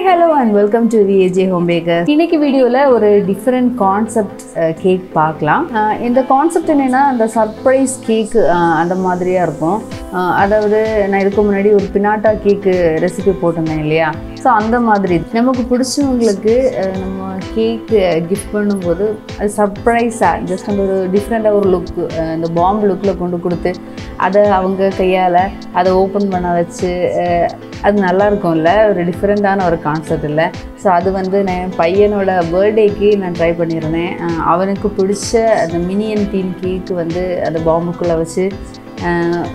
hello and welcome to VAJ Homemaker. இன்னைக்கு வீடியோல ஒரு டிஃபரண்ட் கான்செப்ட் கேக் பார்க்கலாம். இந்த கான்செப்ட் என்னன்னா அந்த சர்ப்ரைஸ் கேக் அந்த மாதிரியா இருக்கும். அதாவது நான் இதுக்கு முன்னாடி ஒரு பினாட்டா கேக் ரெசிபி போட்டிருந்தேன் இல்லையா, ஸோ அந்த மாதிரி நமக்கு பிடிச்சவங்களுக்கு நம்ம கேக் கிஃப்ட் பண்ணும்போது அது சர்ப்ரைஸாக ஜஸ்ட் அந்த ஒரு டிஃப்ரெண்ட்டாக ஒரு லுக், இந்த பாம்பு லுக்கில் கொண்டு கொடுத்து அதை அவங்க கையால் அதை ஓப்பன் பண்ண வச்சு அது நல்லா இருக்கும்ல, ஒரு டிஃப்ரெண்ட்டான ஒரு கான்செப்ட் இல்லை. ஸோ அது வந்து நான் என் பையனோட பர்த்டேக்கு நான் ட்ரை பண்ணியிருந்தேன். அவனுக்கு பிடிச்ச அந்த மினியன் தீம் கேக்கு வந்து அந்த பாம்புக்குள்ளே வச்சு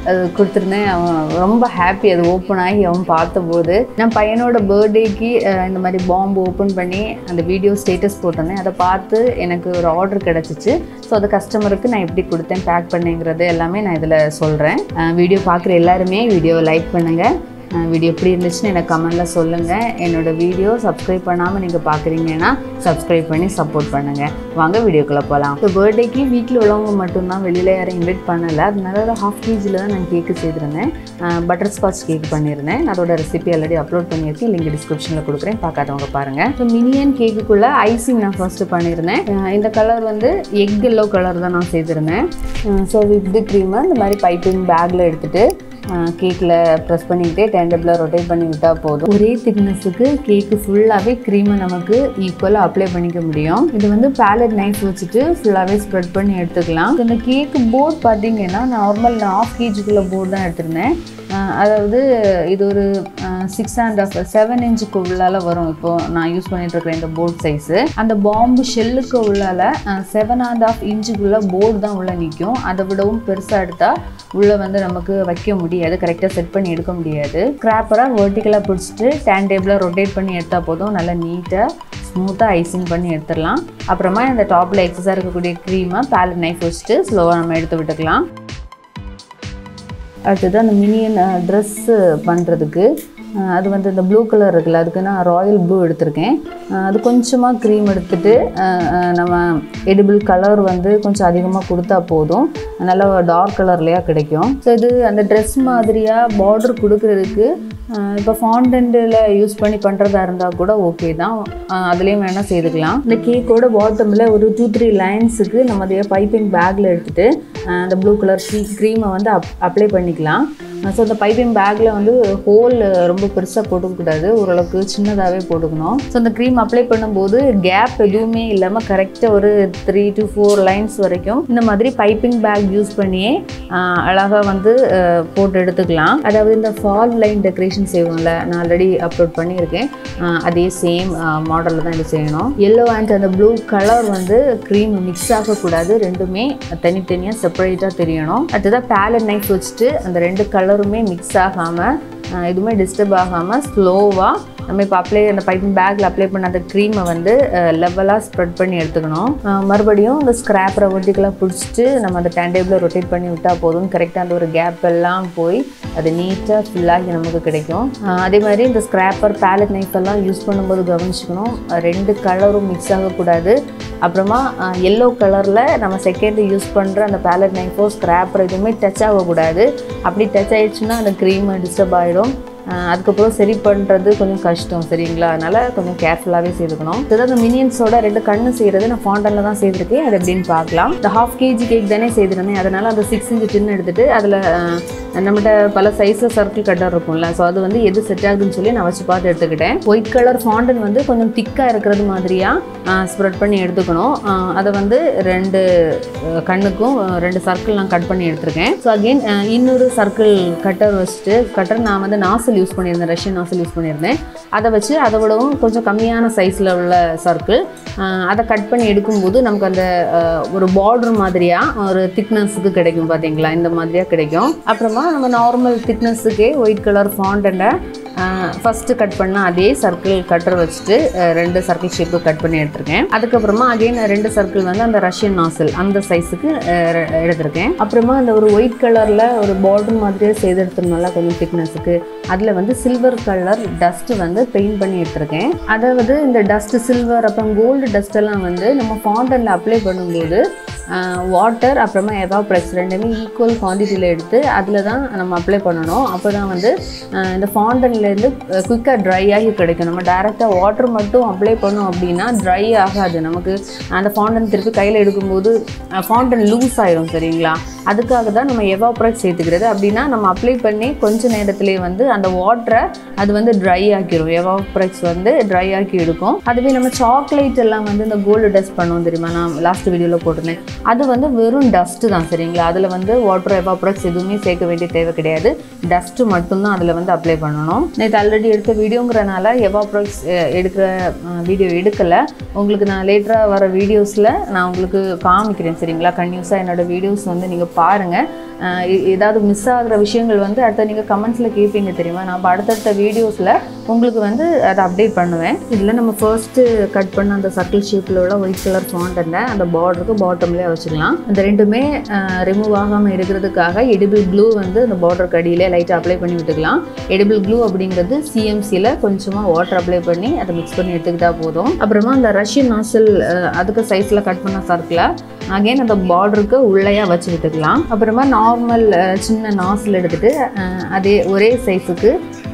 அது கொடுத்துருந்தேன். அவன் ரொம்ப ஹாப்பி. அது ஓப்பன் ஆகி அவன் பார்த்தபோது நான் பையனோட பர்த்டேக்கு இந்த மாதிரி பாம்பு ஓப்பன் பண்ணி அந்த வீடியோ ஸ்டேட்டஸ் போட்டிருந்தேன். அதை பார்த்து எனக்கு ஒரு ஆர்டர் கிடச்சிச்சு. ஸோ அது கஸ்டமருக்கு நான் எப்படி கொடுத்தேன், பேக் பண்ணேங்கிறது எல்லாமே நான் இதில் சொல்கிறேன். வீடியோ பார்க்குற எல்லாருமே வீடியோவை லைக் பண்ணுங்கள். வீடியோ எப்படி இருந்துச்சுன்னு எனக்கு கமெண்டில் சொல்லுங்கள். என்னோடய வீடியோ சப்ஸ்கிரைப் பண்ணாமல் நீங்கள் பார்க்குறீங்கன்னா சப்ஸ்கிரைப் பண்ணி சப்போர்ட் பண்ணுங்கள். வாங்க வீடியோக்குள்ளே போகலாம். இப்போ பர்த்டேக்கு வீட்டில் உள்ளவங்க மட்டும்தான், வெளியில் யாரும் இன்வைட் பண்ணலை. அதனால ஒரு 1/2 kg தான் நான் கேக்கு செய்திருந்தேன். பட்டர் ஸ்காட்ச் கேக் பண்ணியிருந்தேன். அதோட ரெசிபி ஆல்ரெடி அப்லோட் பண்ணியிருக்கேன், லிங்க் டிஸ்கிரிப்ஷனில் கொடுக்குறேன், பார்க்காதவங்க பாருங்கள். ஸோ மினியன் கேக்குக்குள்ளே ஐசிங் நான் ஃபர்ஸ்ட்டு பண்ணியிருந்தேன். இந்த கலர் வந்து எக் எல்லோ கலர் தான் நான் செய்திருந்தேன். ஸோ விப்டு க்ரீமை இந்த மாதிரி பைப்பிங் பேக்கில் எடுத்துகிட்டு கேக்கில் ப்ரெஸ் பண்ணிக்கிட்டே டேண்டபிளாக ரொட்டேட் பண்ணி விட்டால் போதும். ஒரே திக்னஸுக்கு கேக்கு ஃபுல்லாகவே க்ரீமை நமக்கு ஈக்குவலாக அப்ளை பண்ணிக்க முடியும். இது வந்து பேலட் நைஃப் வச்சுட்டு ஃபுல்லாகவே ஸ்ப்ரெட் பண்ணி எடுத்துக்கலாம். இந்த கேக்கு போர்ட் பார்த்தீங்கன்னா நார்மல் 1/2 kg போர்டு தான் எடுத்திருந்தேன். அதாவது இது ஒரு 6.5 7 இன்ச்சுக்கு உள்ளால வரும். இப்போது நான் யூஸ் பண்ணிட்டு இருக்கிற இந்த போர்ட் சைஸு அந்த பாம்பு ஷெல்லுக்கு உள்ளால 7.5 இன்ச்சுக்குள்ள போர்டு தான் உள்ளே நிற்கும். அதை விடவும் பெருசாக எடுத்தால் உள்ளே வந்து நமக்கு வைக்க முடியாது, கரெக்டாக செட் பண்ணி எடுக்க முடியாது. ஸ்க்ராப்பராக வெர்டிக்கலாக பிடிச்சிட்டு டேண்டேபிளாக ரொட்டேட் பண்ணி எடுத்தால் போதும். நல்லா நீட்டாக ஸ்மூத்தாக ஐசிங் பண்ணி எடுத்துடலாம். அப்புறமா இந்த டாப்பில் எக்ஸஸாக இருக்கக்கூடிய க்ரீமை பேலட் நைஃப் வச்சுட்டு ஸ்லோவாக நம்ம எடுத்து விட்டுக்கலாம். அடுத்தது அந்த மினியன் ட்ரெஸ்ஸு பண்ணுறதுக்கு அது வந்து இந்த ப்ளூ கலர் இருக்குல்ல, அதுக்கு நான் ராயல் ப்ளூ எடுத்திருக்கேன். அது கொஞ்சமாக க்ரீம் எடுத்துகிட்டு நம்ம எடிபிள் கலர் வந்து கொஞ்சம் அதிகமாக கொடுத்தா போதும், நல்லா டார்க் கலர்லையாக கிடைக்கும். ஸோ இது அந்த ட்ரெஸ் மாதிரியாக பார்டர் கொடுக்கறதுக்கு இப்போ ஃபாண்டன்ட்டில் யூஸ் பண்ணி பண்ணுறதா இருந்தால் கூட ஓகே தான், அதுலேயும் வேணால் செய்துக்கலாம். இந்த கேக்கோட பாட்டமில் ஒரு 2-3 லைன்ஸுக்கு நம்ம அதே பைப்பிங் பேக்கில் எடுத்துகிட்டு அந்த ப்ளூ கலர் க்ரீமை வந்து அப்ளை பண்ணிக்கலாம். ஸோ அந்த பைப்பிங் பேக்கில் வந்து ஹோல் ரொம்ப பெருசாக போட்டுக்கூடாது, ஓரளவுக்கு சின்னதாகவே போட்டுக்கணும். ஸோ அந்த க்ரீம் அப்ளை பண்ணும்போது கேப் எதுவுமே இல்லாமல் கரெக்டாக ஒரு 3 to 4 லைன்ஸ் வரைக்கும் இந்த மாதிரி பைப்பிங் பேக் யூஸ் பண்ணியே அழகாக வந்து போட்டு எடுத்துக்கலாம். அதாவது இந்த ஃபால் லைன் டெக்கரேஷன் செய்வோம்ல, நான் ஆல்ரெடி அப்லோட் பண்ணியிருக்கேன், அதே சேம் மாடலில் தான் இது செய்யணும். எல்லோ அண்ட் அந்த ப்ளூ கலர் வந்து க்ரீம் மிக்ஸ் ஆகக்கூடாது, ரெண்டுமே தனித்தனியாக செப்பரேட்டாக தெரியணும். அடுத்ததாக பேலட் நைஃப் வச்சுட்டு அந்த 2 கலருமே மிக்ஸ் ஆகாமல் எதுவுமே டிஸ்டர்ப் ஆகாமல் ஸ்லோவாக நம்ம இப்போ அந்த பைப்பிங் பேக்கில் அப்ளை பண்ண அந்த க்ரீமை வந்து லெவலாக ஸ்ப்ரெட் பண்ணி எடுத்துக்கணும். மறுபடியும் இந்த ஸ்க்ராப்பரை வெர்டிக்கலாக பிடிச்சிட்டு நம்ம அந்த டேண்டேபிளில் ரொட்டேட் பண்ணி விட்டால் போதும். கரெக்டாக அந்த ஒரு கேப் எல்லாம் போய் அது நீட்டாக ஃபுல்லாகி நமக்கு கிடைக்கும். அதே மாதிரி இந்த ஸ்க்ராப்பர் பேலட் நைஃப் எல்லாம் யூஸ் பண்ணும்போது கவனிச்சுக்கணும், 2 கலரும் மிக்ஸ் ஆகக்கூடாது. அப்புறமா எல்லோ கலரில் நம்ம செகண்ட் யூஸ் பண்ணுற அந்த பேலட் நைஃபோ ஸ்க்ராப்பர் எதுவுமே டச் ஆகக்கூடாது. அப்படி டச் ஆகிடுச்சுன்னா அந்த க்ரீம் டிஸ்டர்ப் ஆகிடும். அதுக்கப்புறம் சரி பண்ணுறது கொஞ்சம் கஷ்டம், சரிங்களா? அதனால் கொஞ்சம் கேர்ஃபுல்லாகவே செய்துக்கணும். அதாவது மினியன்ஸோட 2 கண்ணு செய்கிறது நான் ஃபாண்டனில் தான் செய்திருக்கேன். அது எப்படின்னு பார்க்கலாம். இந்த 1/2 kg கேக் தானே செய்திருந்தேன், அதனால் அந்த 6 inch டின் எடுத்துகிட்டு அதில் நம்மகிட்ட பல சைஸில் சர்க்கிள் கட்டர் இருக்கும்ல, ஸோ அது வந்து எது செட் ஆகுதுன்னு சொல்லி நான் வச்சு பார்த்து எடுத்துக்கிட்டேன். ஒயிட் கலர் ஃபாண்டன் வந்து கொஞ்சம் திக்காக இருக்கிறது மாதிரியாக ஸ்ப்ரெட் பண்ணி எடுத்துக்கணும். அதை வந்து 2 கண்ணுக்கும் 2 சர்க்கிள் நான் கட் பண்ணி எடுத்துருக்கேன். ஸோ அகெயின் இன்னொரு சர்க்கிள் கட்டர் வச்சுட்டு, கட்டர் நான் வந்து நாசல் யூஸ் பண்ணியிருந்தேன், ரஷ்யன் நாசல் யூஸ் பண்ணியிருந்தேன். அதை வச்சு அதை விடவும் கொஞ்சம் கம்மியான சைஸில் உள்ள சர்க்கிள் அதை கட் பண்ணி எடுக்கும்போது நமக்கு அந்த ஒரு பார்டர் மாதிரியாக ஒரு திக்னஸுக்கு கிடைக்கும், பார்த்தீங்களா? இந்த மாதிரியாக கிடைக்கும். அப்புறமா நம்ம நார்மல் திக்னஸுக்கே ஒயிட் கலர் ஃபாண்டனை ஃபஸ்ட்டு கட் பண்ணால் அதே சர்க்கிள் கட்டர் வச்சுட்டு 2 சர்க்கிள் ஷேப்பு கட் பண்ணி எடுத்திருக்கேன். அதுக்கப்புறமா அகெயின் 2 சர்க்கிள் வந்து அந்த ரஷ்யன் நாசல் அந்த சைஸுக்கு எடுத்திருக்கேன். அப்புறமா அந்த ஒரு ஒயிட் கலரில் ஒரு பார்டர் மாதிரியே செய்து எடுத்துருந்தோம்ல கொஞ்சம் திக்னஸுக்கு, அதில் வந்து சில்வர் கலர் டஸ்ட்டு வந்து பெயிண்ட் பண்ணி எடுத்திருக்கேன். அதாவது இந்த டஸ்ட்டு சில்வர் அப்புறம் கோல்டு டஸ்ட்டெல்லாம் வந்து நம்ம ஃபாண்டனில் அப்ளை பண்ணும்போது வாட்டர் அப்புறமா எவாப்ரெக்ஸ் ரெண்டுமே ஈக்குவல் குவான்டிட்டியில் எடுத்து அதில் தான் நம்ம அப்ளை பண்ணணும். அப்போ தான் வந்து இந்த ஃபாண்டன்லேருந்து குயிக்காக ட்ரை ஆகி கிடைக்கும். நம்ம டேரெக்டாக வாட்டர் மட்டும் அப்ளை பண்ணோம் அப்படின்னா ட்ரை ஆகாது. நமக்கு அந்த ஃபாண்டன் திருப்பி கையில் எடுக்கும்போது ஃபாண்டன் லூஸ் ஆயிரும் சரிங்களா. அதுக்காக தான் நம்ம எவாப்ரெக்ஸ் சேர்த்துக்கிறது. அப்படின்னா நம்ம அப்ளை பண்ணி கொஞ்சம் நேரத்துலேயே வந்து அந்த வாட்டரை அது வந்து ட்ரை ஆக்கிடும். எவாப்ரெக்ஸ் வந்து ட்ரை ஆக்கி எடுக்கும். அதுவே நம்ம சாக்லேட் எல்லாம் வந்து இந்த கோல்டு டஸ்ட் பண்ணுவோம் தெரியுமா, நான் லாஸ்ட் வீடியோவில் போட்டிருந்தேன். அது வந்து வெறும் டஸ்ட்டு தான் சரிங்களா. அதில் வந்து வாட்டர் எவாப்ரெக்ஸ் எதுவுமே சேர்க்க வேண்டிய தேவை கிடையாது. டஸ்ட்டு மட்டும்தான் அதில் வந்து அப்ளை பண்ணணும். நேற்று ஆல்ரெடி எடுத்த வீடியோங்கிறனால எவாப்ரெக்ஸ் எடுக்கிற வீடியோ எடுக்கலை. உங்களுக்கு நான் லேட்டராக வர வீடியோஸில் நான் உங்களுக்கு காமிக்கிறேன் சரிங்களா. கன்யூஸாக என்னோடய வீடியோஸ் வந்து நீங்கள் பாருங்கள். ஏதாவது மிஸ் ஆகிற விஷயங்கள் வந்து அடுத்த நீங்கள் கமெண்ட்ஸில் கேட்பீங்க தெரியுமா. நான் அடுத்தடுத்த வீடியோஸில் உங்களுக்கு வந்து அதை அப்டேட் பண்ணுவேன். இதில் நம்ம ஃபர்ஸ்ட்டு கட் பண்ண அந்த சர்க்கிள் ஷேப்பில் உள்ள ஒயிட் கலர் ஃபாண்டனை அந்த பார்டருக்கு பாட்டம்லேயே வச்சுக்கலாம். அந்த ரெண்டுமே ரிமூவ் ஆகாமல் இருக்கிறதுக்காக எடிபிள் க்ளூ வந்து அந்த பார்டருக்கு அடியிலே லைட்டாக அப்ளை பண்ணி விட்டுக்கலாம். எடிபிள் க்ளூ அப்படிங்கிறது சிஎம்சியில் கொஞ்சமாக வாட்டர் அப்ளை பண்ணி அதை மிக்ஸ் பண்ணி எடுத்துக்கிட்டா போதும். அப்புறமா அந்த ரஷ்யன் நாசில் அதுக்கு சைஸில் கட் பண்ண சர்க்கிளை அகெயின் அந்த பார்டருக்கு உள்ளேயா வச்சு விட்டுக்கலாம். அப்புறமா நார்மல் சின்ன நாசில் எடுத்துகிட்டு அதே ஒரே சைஸுக்கு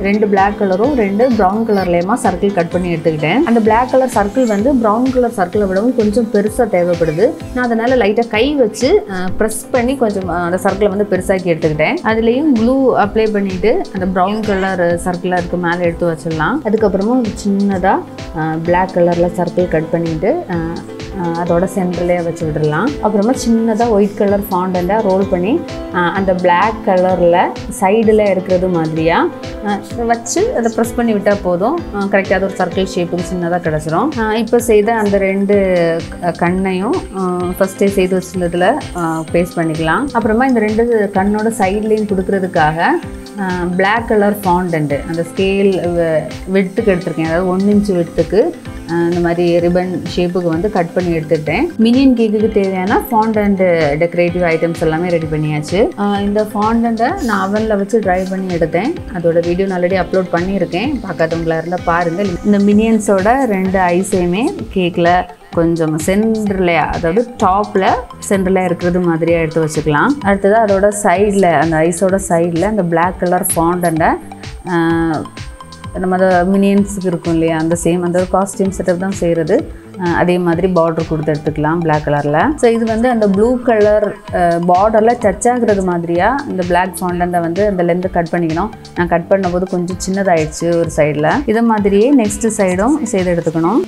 2 பிளாக் கலரும் 2 ப்ரௌன் கலர்லேயுமா சர்க்கிள் கட் பண்ணி எடுத்துக்கிட்டேன். அந்த பிளாக் கலர் சர்க்கிள் வந்து ப்ரௌன் கலர் சர்க்கிளை விடவும் கொஞ்சம் பெருசாக தேவைப்படுது. நான் அதனால் லைட்டாக கை வச்சு ப்ரெஸ் பண்ணி கொஞ்சம் அந்த சர்க்கிளை வந்து பெருசாக்கி எடுத்துக்கிட்டேன். அதுலேயும் க்ளூ அப்ளை பண்ணிவிட்டு அந்த ப்ரௌன் கலர் சர்க்கிளை அதுக்கு மேலே எடுத்து வச்சிடலாம். அதுக்கப்புறமா ஒரு சின்னதாக பிளாக் கலரில் சர்க்கிள் கட் பண்ணிவிட்டு அதோட சென்டர்லேயே வச்சு விட்டுடலாம். அப்புறமா சின்னதாக ஒயிட் கலர் ஃபாண்டன்ட்டை ரோல் பண்ணி அந்த பிளாக் கலரில் சைடில் இருக்கிறது மாதிரியாக வச்சு அதை ப்ரெஸ் பண்ணி விட்டால் போதும். கரெக்டாக அது ஒரு சர்க்கிள் ஷேப்புக்கு சின்னதாக கிடச்சிரும். இப்போ செய்த அந்த 2 கண்ணையும் ஃபஸ்ட்டே செய்து வச்சிருந்ததில் பேஸ்ட் பண்ணிக்கலாம். அப்புறமா இந்த 2 கண்ணோட சைட்லேயும் கொடுக்கறதுக்காக பிளாக் கலர் ஃபாண்டன்ட்டு அந்த ஸ்கேல் விட்டுக்கு எடுத்திருக்கேன். அதாவது 1 இன்ச் விட்டுக்கு இந்த மாதிரி ரிபன் ஷேப்புக்கு வந்து கட் பண்ணி எடுத்துட்டேன். மினியன் கேக்குக்கு தேவையான ஃபாண்டன்ட் டெக்கரேட்டிவ் ஐட்டம்ஸ் எல்லாமே ரெடி பண்ணியாச்சு. இந்த ஃபாண்டன்ட்டை நான் அவனில் வச்சு ட்ரை பண்ணி எடுத்தேன். அதோட வீடியோ நான் ஆல்ரெடி அப்லோட் பண்ணியிருக்கேன். பார்க்காதவங்களா இருந்தால் பாருங்கள். இந்த மினியன்ஸோட 2 ஐஸையுமே கேக்கில் கொஞ்சம் சென்டரில், அதாவது டாப்பில் சென்டரில் இருக்கிறது மாதிரியாக எடுத்து வச்சுக்கலாம். அடுத்தது அதோட சைடில், அந்த ஐஸோட சைடில் அந்த பிளாக் கலர் ஃபாண்டன்ட்டை நம்ம அந்த மினியன்ஸுக்கு இருக்கும் இல்லையா, அந்த சேம் அந்த காஸ்டியூம் செட்டப் தான் செய்கிறது. அதே மாதிரி பார்டர் கொடுத்து எடுத்துக்கலாம் பிளாக் கலரில். ஸோ இது வந்து அந்த ப்ளூ கலர் பார்டரில் டச் ஆகுறது மாதிரியாக இந்த பிளாக் ஃபாண்டன்ட்டை வந்து அந்த லென்த்தை கட் பண்ணிக்கணும். நான் கட் பண்ணும்போது கொஞ்சம் சின்னதாகிடுச்சு ஒரு சைடில். இதை மாதிரியே நெக்ஸ்ட்டு சைடும் செய்து எடுத்துக்கணும்.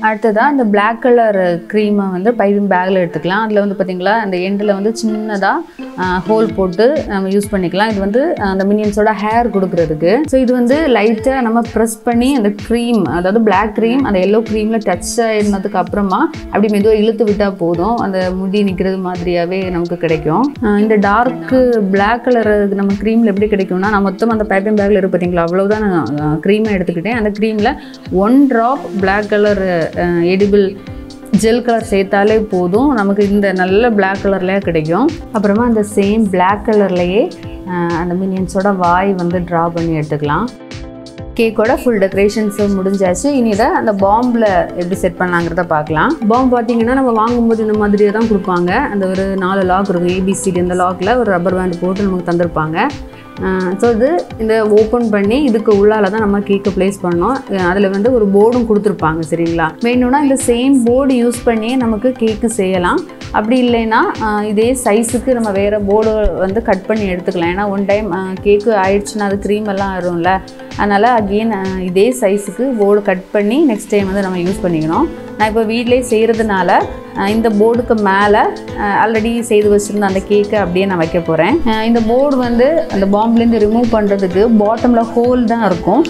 அடுத்ததாக இந்த பிளாக் கலர் க்ரீமை வந்து பைப்பிங் பேக்கில் எடுத்துக்கலாம். அதில் வந்து பார்த்திங்களா அந்த எண்டில் வந்து சின்னதாக ஹோல் போட்டு நம்ம யூஸ் பண்ணிக்கலாம். இது வந்து அந்த மினியன்ஸோட ஹேர் கொடுக்குறதுக்கு. ஸோ இது வந்து லைட்டாக நம்ம ப்ரெஸ் பண்ணி அந்த க்ரீம், அதாவது பிளாக் க்ரீம் அந்த எல்லோ க்ரீமில் டச் ஆகிருந்ததுக்கு அப்புறமா அப்படி மெதுவாக இழுத்து விட்டால் போதும். அந்த முடி நிற்கிறது மாதிரியாகவே நமக்கு கிடைக்கும். இந்த டார்க்கு பிளாக் கலர் நம்ம க்ரீமில் எப்படி கிடைக்கும்னா, நான் மொத்தம் அந்த பைப்பிங் பேக்கில் இருக்கு பார்த்தீங்களா, அவ்வளோதான் நான் க்ரீமை எடுத்துக்கிட்டேன். அந்த க்ரீமில் 1 drop black colour edible gel colour சேர்த்தாலே போதும், நமக்கு இந்த நல்ல பிளாக் கலர்லேயே கிடைக்கும். அப்புறமா அந்த சேம் பிளாக் கலர்லேயே அந்த மினியன்ஸோட வாய் வந்து ட்ரா பண்ணி எடுத்துக்கலாம். கேக்கோட ஃபுல் டெக்கரேஷன்ஸ் முடிஞ்சாச்சு. இனி இதை அந்த பாம்பில் எப்படி செட் பண்ணலாங்கிறத பார்க்கலாம். பாம்பு பார்த்தீங்கன்னா நம்ம வாங்கும்போது இந்த மாதிரியே தான் கொடுப்பாங்க. அந்த ஒரு 4 லாக் இருக்கும், ABCD. அந்த லாக்கில் ஒரு ரப்பர் பேண்ட் போட்டு நமக்கு தந்திருப்பாங்க. ஸோ இது இந்த ஓப்பன் பண்ணி இதுக்கு உள்ளால தான் நம்ம கேக்கை ப்ளேஸ் பண்ணோம். அதில் வந்து ஒரு போர்டும் கொடுத்துருப்பாங்க சரிங்களா. வேணும்னா இந்த சேம் போர்டு யூஸ் பண்ணி நமக்கு கேக்கு செய்யலாம். அப்படி இல்லைன்னா இதே சைஸுக்கு நம்ம வேறு போர்டு வந்து கட் பண்ணி எடுத்துக்கலாம். ஏன்னா ஒன் டைம் கேக்கு ஆயிடுச்சுன்னா அது க்ரீம் எல்லாம் ஆயிடும்ல. அதனால் அகெயின் இதே சைஸுக்கு போர்டு கட் பண்ணி நெக்ஸ்ட் டைம் வந்து நம்ம யூஸ் பண்ணிக்கணும். நான் இப்போ வீட்டிலே செய்கிறதுனால இந்த போர்டுக்கு மேலே ஆல்ரெடி செய்து வச்சுருந்த அந்த கேக்கை அப்படியே நான் வைக்க போகிறேன். இந்த போர்டு வந்து அந்த பாம்புலேருந்து ரிமூவ் பண்ணுறதுக்கு பாட்டமில் ஹோல் தான் இருக்கும்.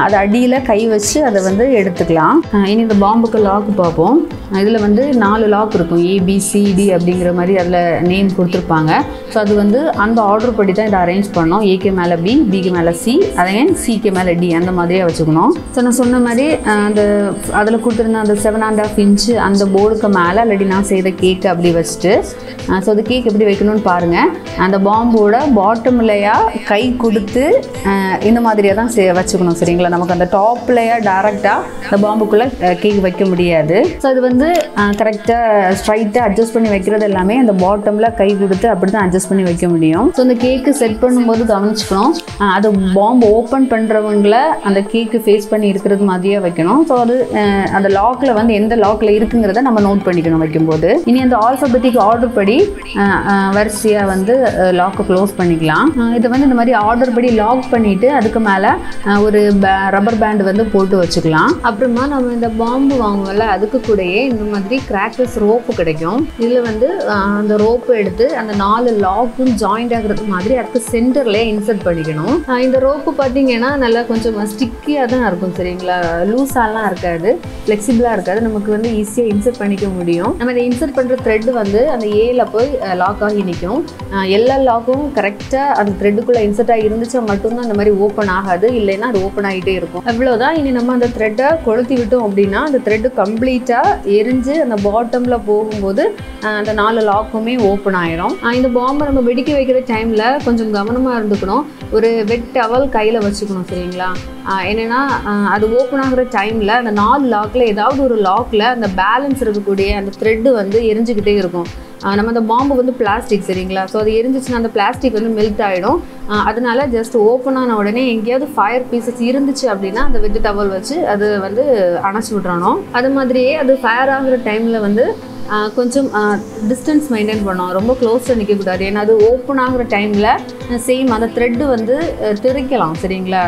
அது அடியில் கை வச்சு அதை வந்து எடுத்துக்கலாம். இனி இந்த பாம்புக்கு லாக் பார்ப்போம். இதில் வந்து 4 லாக் இருக்கும், ABCD அப்படிங்கிற மாதிரி அதில் நேம் கொடுத்துருப்பாங்க. ஸோ அது வந்து அந்த ஆர்டர் படி தான் இதை அரேஞ்ச் பண்ணோம். ஏக்கு மேலே B, பிக்கு மேலே C, அதே சிக்கு மேலே D அந்த மாதிரியே வச்சுக்கணும். ஸோ நான் சொன்ன மாதிரி அந்த அதில் கொடுத்துருந்த அந்த 7 7.5 இன்ச்சு அந்த போர்டுக்கு மேலே ஆல்ரெடி நான் செய்த கேக்கு அப்படி வச்சுட்டு ஸோ அந்த கேக் எப்படி வைக்கணும்னு பாருங்கள். அந்த பாம்போட பாட்டம்லையா கை கொடுத்து இந்த மாதிரியாக தான் வச்சுக்கணும் சரிங்களா. நமக்கு அந்த டாப்லையா டேரெக்டாக அந்த பாம்புக்குள்ளே கேக் வைக்க முடியாது. ஸோ அது வந்து கரெக்டாக ஸ்ட்ரைட்டாக அட்ஜஸ்ட் பண்ணி வைக்கிறது எல்லாமே அந்த பாட்டமில் கை கொடுத்து அப்படி தான் அட்ஜஸ்ட் பண்ணி வைக்க முடியும். ஸோ அந்த கேக்கு செட் பண்ணும்போது கவனிச்சுக்கணும், அது பாம்பு ஓப்பன் பண்ணுறவங்கள அந்த கேக்கு ஃபேஸ் பண்ணி இருக்கிறது மாதிரியே வைக்கணும். ஸோ அது அந்த லாக்கில் வந்து எந்த லாக்கில் இருக்குங்கிறத நம்ம நோட் பண்ணிக்கணும் வைக்கும்போது. இனி அந்த ஆல்ஃபபெட்டிக் ஆர்டர் படி வரிசையாக வந்து லாக்கை க்ளோஸ் பண்ணிக்கலாம். இதை வந்து இந்த மாதிரி ஆர்டர் படி லாக் பண்ணிவிட்டு அதுக்கு மேலே ஒரு ரப்பர் பேண்ட் வந்து போட்டு வச்சுக்கலாம். அப்புறமா நம்ம இந்த பாம்பு வாங்குவோம்ல அதுக்கு கூடயே இந்த மாதிரி கிராக்கர்ஸ் ரோப்பு கிடைக்கும். இதில் வந்து அந்த ரோப்பு எடுத்து அந்த 4 லாக்கும் ஜாயிண்ட் ஆகிறது மாதிரி அதுக்கு சென்டர்லேயே இன்சர்ட் பண்ணிக்கணும். இந்த ரோப்பு பார்த்தீங்கன்னா நல்லா கொஞ்சம் ஸ்டிக்கியாக தான் இருக்கும் சரிங்களா, லூஸாலாம் இருக்காது, ஃப்ளெக்சிபிளாக இருக்காது, நமக்கு வந்து ஈஸியாக இன்சர்ட் பண்ணிக்க முடியும். நம்ம இதை இன்சர்ட் பண்ணுற த்ரெட் வந்து அந்த ஏல போய் லாக் ஆகி நிற்கும். எல்லா லாக்கும் கரெக்டாக அந்த த்ரெட்டுக்குள்ளே இன்சர்ட் ஆகி இருந்துச்சா மட்டும்தான் அந்த மாதிரி ஓப்பன் ஆகாது, இல்லைன்னா அது ஓப்பன் ஆகிட்டே இருக்கும். அவ்வளோதான். இனி நம்ம அந்த த்ரெட்டை கொளுத்தி விட்டோம் அப்படின்னா அந்த த்ரெட்டு கம்ப்ளீட்டாக எரிஞ்சு அந்த பாட்டமில் போகும்போது அந்த 4 லாக்குமே ஓப்பன் ஆயிரும். இந்த பாம்பை நம்ம வெடிக்க வைக்கிற டைமில் கொஞ்சம் கவனமாக இருந்துக்கணும். ஒரு வெட் டவல் கையில் வச்சுக்கணும் சரிங்களா. என்னென்னா அது ஓப்பன் ஆகிற டைமில் அந்த 4 லாக்கில் ஏதாவது ஒரு லாக்கில் அந்த பேலன்ஸ் இருக்கக்கூடிய அந்த த்ரெட்டு வந்து எரிஞ்சுக்கிட்டே இருக்கும். நம்ம அந்த பாம்பு வந்து பிளாஸ்டிக் சரிங்களா, ஸோ அது எரிஞ்சிச்சுன்னா அந்த பிளாஸ்டிக் வந்து மெல்ட் ஆகிடும். அதனால ஜஸ்ட் ஓப்பன் ஆன உடனே எங்கேயாவது ஃபயர் பீசஸ் இருந்துச்சு அப்படின்னா அந்த வெட் டவல் வச்சு அது வந்து அணைச்சி விட்றணும். அது மாதிரியே அது ஃபயர் ஆகிற டைமில் வந்து கொஞ்சம் டிஸ்டன்ஸ் மெயின்டைன் பண்ணோம், ரொம்ப க்ளோஸில் நிற்கக்கூடாது. ஏன்னா அது ஓப்பன் ஆகிற டைமில் சேம் அந்த த்ரெட்டு வந்து திரிக்கலாம் சரிங்களா,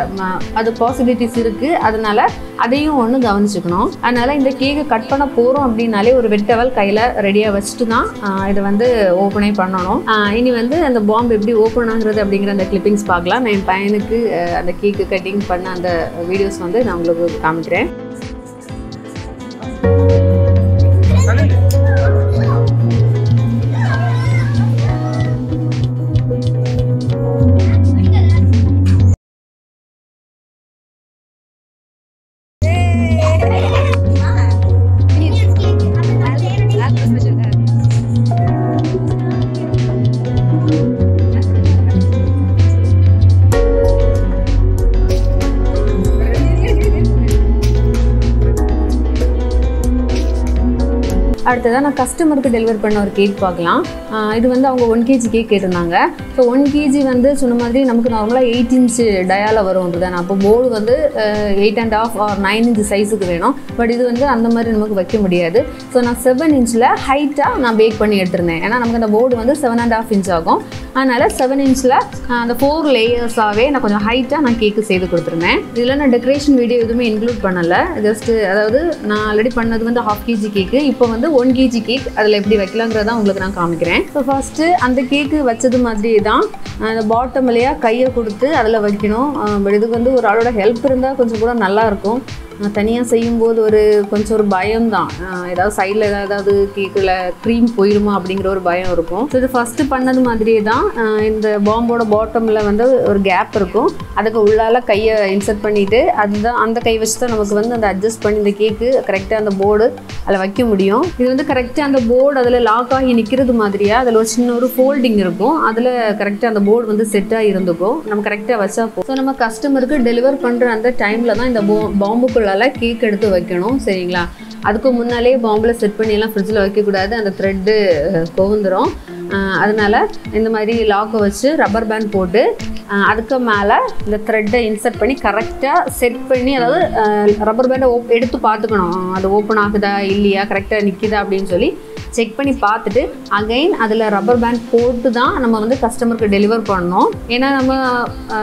அது பாசிபிலிட்டிஸ் இருக்குது. அதனால் அதையும் ஒன்று கவனிச்சுக்கணும். அதனால் இந்த கேக்கை கட் பண்ண போகிறோம் அப்படின்னாலே ஒரு வெட் டவல் கையில் ரெடியாக வச்சுட்டு தான் இதை வந்து ஓப்பனே பண்ணணும். இனி வந்து அந்த பாம்பு எப்படி ஓப்பன் ஆகுறது அப்படிங்கிற அந்த கிளிப்பிங்ஸ் பார்க்கலாம். நான் என் பையனுக்கு அந்த கேக்கு கட்டிங் பண்ண அந்த வீடியோஸ் வந்து நான் உங்களுக்கு காமிக்கிறேன். அடுத்ததான் நான் கஸ்டமருக்கு டெலிவர் பண்ண ஒரு கேக் பார்க்கலாம். இது வந்து அவங்க 1 kg கேக் கேட்டிருந்தாங்க. ஸோ 1 kg வந்து சொன்ன மாதிரி நமக்கு நார்மலாக 8 இன்ச்சு டயாவில் வரும்ன்றது தான். அப்போ போர்டு வந்து 8.5 or 9 இன்ச்சு சைஸுக்கு வேணும். பட் இது வந்து அந்த மாதிரி நமக்கு வைக்க முடியாது. ஸோ நான் 7 இன்ச்சில் ஹைட்டாக நான் பேக் பண்ணி எடுத்திருந்தேன். ஏன்னா நமக்கு அந்த போர்டு வந்து 7.5 இன்ச் ஆகும். அதனால் 7 இன்ச்சில் அந்த 4 லேயர்ஸாகவே நான் கொஞ்சம் ஹைட்டாக நான் கேக்கு செய்து கொடுத்துருந்தேன். இதில் நான் டெக்கரேஷன் வீடியோ எதுவுமே இன்க்ளூட் பண்ணலை. ஜஸ்ட்டு அதாவது நான் ஆல்ரெடி பண்ணது வந்து 1/2 kg கேக்கு, இப்போ வந்து 1 kg கேக் அதில் எப்படி வைக்கலாங்கிறதான் உங்களுக்கு நான் காமிக்கிறேன். ஸோ ஃபஸ்ட்டு அந்த கேக்கு வச்சது மாதிரியே தான் அந்த பாட்டம்லையா கையை கொடுத்து அதில் வைக்கணும். பட் இதுக்கு வந்து ஒரு ஆளோட ஹெல்ப் இருந்தால் கொஞ்சம் கூட நல்லாயிருக்கும். தனியாக செய்யும்போது கொஞ்சம் ஒரு பயம்தான், ஏதாவது சைடில் ஏதாவது கேக்கில் க்ரீம் போயிடுமா அப்படிங்கிற ஒரு பயம் இருக்கும். ஸோ இது ஃபஸ்ட்டு பண்ணது மாதிரியே தான் இந்த பாம்போட பாட்டமில் வந்து ஒரு கேப் இருக்கும், அதுக்கு உள்ளால கையை இன்சர்ட் பண்ணிவிட்டு அதுதான் அந்த கை வச்சு தான் நமக்கு வந்து அந்த அட்ஜஸ்ட் பண்ணி இந்த கேக்கு கரெக்டாக அந்த போர்டு அதில் வைக்க முடியும். இது வந்து கரெக்டாக அந்த போர்டு அதில் லாக் ஆகி நிற்கிறது மாதிரியாக அதில் ஒரு சின்ன ஒரு ஃபோல்டிங் இருக்கும், அதில் கரெக்டாக அந்த போர்டு வந்து செட்டாக இருந்துக்கும். நம்ம கரெக்டாக வச்சா போகும். ஸோ நம்ம கஸ்டமருக்கு டெலிவர் பண்ணுற அந்த டைமில் தான் இந்த பாம்புக்குள்ள கேக் எடுத்து வைக்கணும் சரிங்களா. அதுக்கு முன்னாலே பாம்பில் செட் பண்ணி எல்லாம் ஃப்ரிட்ஜில் வைக்கக்கூடாது, அந்த த்ரெட்டு கோந்துடும். அதனால் இந்த மாதிரி லாக்கை வச்சு ரப்பர் பேண்ட் போட்டு அதுக்கு மேலே இந்த த்ரெட்டை இன்சர்ட் பண்ணி கரெக்டாக செட் பண்ணி, அதாவது ரப்பர் பேண்டை எடுத்து பார்த்துக்கணும் அது ஓப்பன் ஆகுதா இல்லையா, கரெக்டாக நிற்கிதா அப்படின்னு சொல்லி செக் பண்ணி பார்த்துட்டு அகைன் அதில் ரப்பர் பேண்ட் போட்டு தான் நம்ம வந்து கஸ்டமருக்கு டெலிவர் பண்ணணும். ஏன்னா நம்ம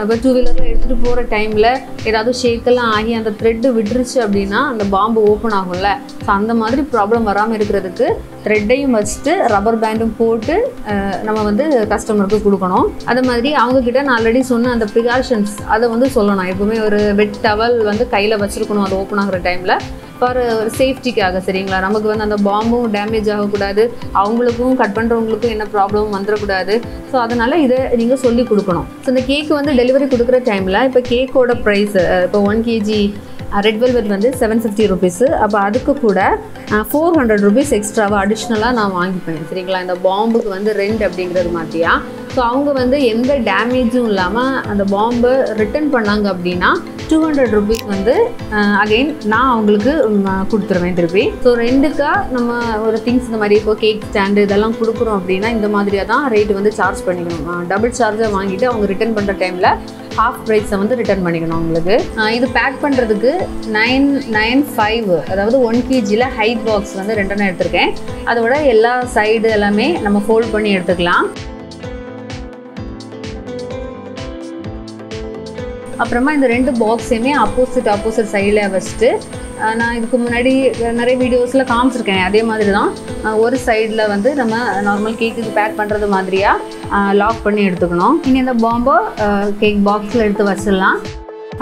இப்போ 2 வீலரில் எடுத்துகிட்டு போகிற டைமில் ஏதாவது ஷேக்கெல்லாம் ஆகி அந்த த்ரெட்டு விட்டுருச்சு அப்படின்னா அந்த பாம்பு ஓப்பன் ஆகும்ல. ஸோ அந்த மாதிரி ப்ராப்ளம் வராமல் இருக்கிறதுக்கு த்ரெட்டையும் வச்சுட்டு ரப்பர் பேண்டும் போட்டு நம்ம வந்து கஸ்டமருக்கு கொடுக்கணும். அது மாதிரி அவங்கக்கிட்ட நான் ஆல்ரெடி சொன்ன அந்த ப்ரிகாஷன்ஸ் அதை வந்து சொல்லணும். எப்பவுமே ஒரு வெட் டவல் வந்து கையில் வச்சுருக்கணும் அது ஓப்பன் ஆகிற டைமில் ஃபார் சேஃப்டிக்காக சரிங்களா. நமக்கு வந்து அந்த பாம்பும் டேமேஜ் ஆகக்கூடாது, அவங்களுக்கும் கட் பண்ணுறவங்களுக்கும் என்ன ப்ராப்ளம் வந்துடக்கூடாது. ஸோ அதனால் இதை நீங்கள் சொல்லி கொடுக்கணும். ஸோ இந்த கேக்கு வந்து டெலிவரி கொடுக்குற டைமில் இப்போ கேக்கோட ப்ரைஸ் இப்போ 1 kg ரெட் வெல்வெட் வந்து 750 ருபீஸு. அப்போ அதுக்கு கூட 400 ருபீஸ் எக்ஸ்ட்ராவாக அடிஷ்னலாக நான் வாங்கிப்பேன். சரிங்களா? இந்த பாம்புக்கு வந்து ரெண்ட் அப்படிங்கிறது மாற்றியா. ஸோ அவங்க வந்து எந்த டேமேஜும் இல்லாமல் அந்த பாம்பை ரிட்டர்ன் பண்ணாங்க அப்படின்னா 200 ருபீஸ் வந்து அகெயின் நான் அவங்களுக்கு கொடுத்துருவேன் திருப்பி. ஸோ ரெண்டுக்காக நம்ம ஒரு திங்ஸ் இந்த மாதிரி இப்போ கேக் ஸ்டாண்டு இதெல்லாம் கொடுக்குறோம் அப்படின்னா இந்த மாதிரியாக தான் ரேட்டு வந்து சார்ஜ் பண்ணிக்கணும். டபுள் சார்ஜை வாங்கிட்டு அவங்க ரிட்டர்ன் பண்ணுற டைமில் ஹாஃப் ப்ரைஸை வந்து ரிட்டர்ன் பண்ணிக்கணும் அவங்களுக்கு. இது பேக் பண்ணுறதுக்கு 995, அதாவது 1 kgயில் ஹைட் பாக்ஸ் வந்து 2 எடுத்திருக்கேன். அதோட எல்லா சைடு எல்லாமே நம்ம ஃபோல்ட் பண்ணி எடுத்துக்கலாம். அப்புறமா இந்த 2 பாக்ஸையுமே ஆப்போசிட் சைடில் வச்சுட்டு நான் இதுக்கு முன்னாடி நிறைய வீடியோஸில் காமிச்சிருக்கேன். அதே மாதிரி தான் ஒரு சைடில் வந்து நம்ம நார்மல் கேக்குக்கு பேக் பண்ணுறது மாதிரியாக லாக் பண்ணி எடுத்துக்கணும். இனி இந்த பாம்பை கேக் பாக்ஸில் எடுத்து வச்சிடலாம்.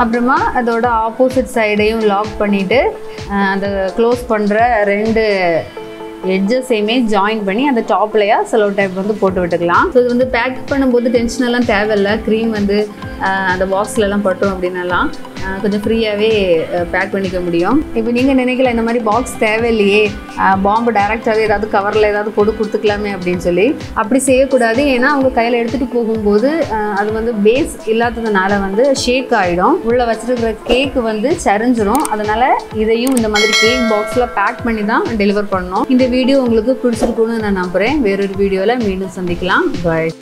அப்புறமா அதோட ஆப்போசிட் சைடையும் லாக் பண்ணிவிட்டு அந்த க்ளோஸ் பண்ணுற 2 எட்ஜஸையுமே ஜாயின் பண்ணி அந்த டாப்லையா செலோ டைப் வந்து போட்டு விட்டுக்கலாம். ஸோ இது வந்து பேக் பண்ணும்போது டென்ஷனெல்லாம் தேவையில்லை. க்ரீம் வந்து அந்த பாக்ஸ்லலாம் பட்டோம் அப்படின்னலாம் கொஞ்சம் ஃப்ரீயாகவே பேக் பண்ணிக்க முடியும். இப்போ நீங்கள் நினைக்கல இந்த மாதிரி பாக்ஸ் தேவையில்லையே, பாம்பு டைரெக்டாகவே ஏதாவது கவரில் ஏதாவது போட்டு கொடுத்துக்கலாமே அப்படின்னு சொல்லி. அப்படி செய்யக்கூடாது. ஏன்னா அவங்க கையில் எடுத்துகிட்டு போகும்போது அது வந்து பேஸ் இல்லாததுனால வந்து ஷேக் ஆகிடும். உள்ளே வச்சுருக்கிற கேக்கு வந்து சரிஞ்சிடும். அதனால் இதையும் இந்த மாதிரி கேக் பாக்ஸில் பேக் பண்ணி தான் டெலிவர் பண்ணணும். இந்த வீடியோ உங்களுக்கு பிடிச்சிருக்குன்னு நான் நம்புகிறேன். வேறொரு வீடியோவில் மீண்டும் சந்திக்கலாம். பாய்.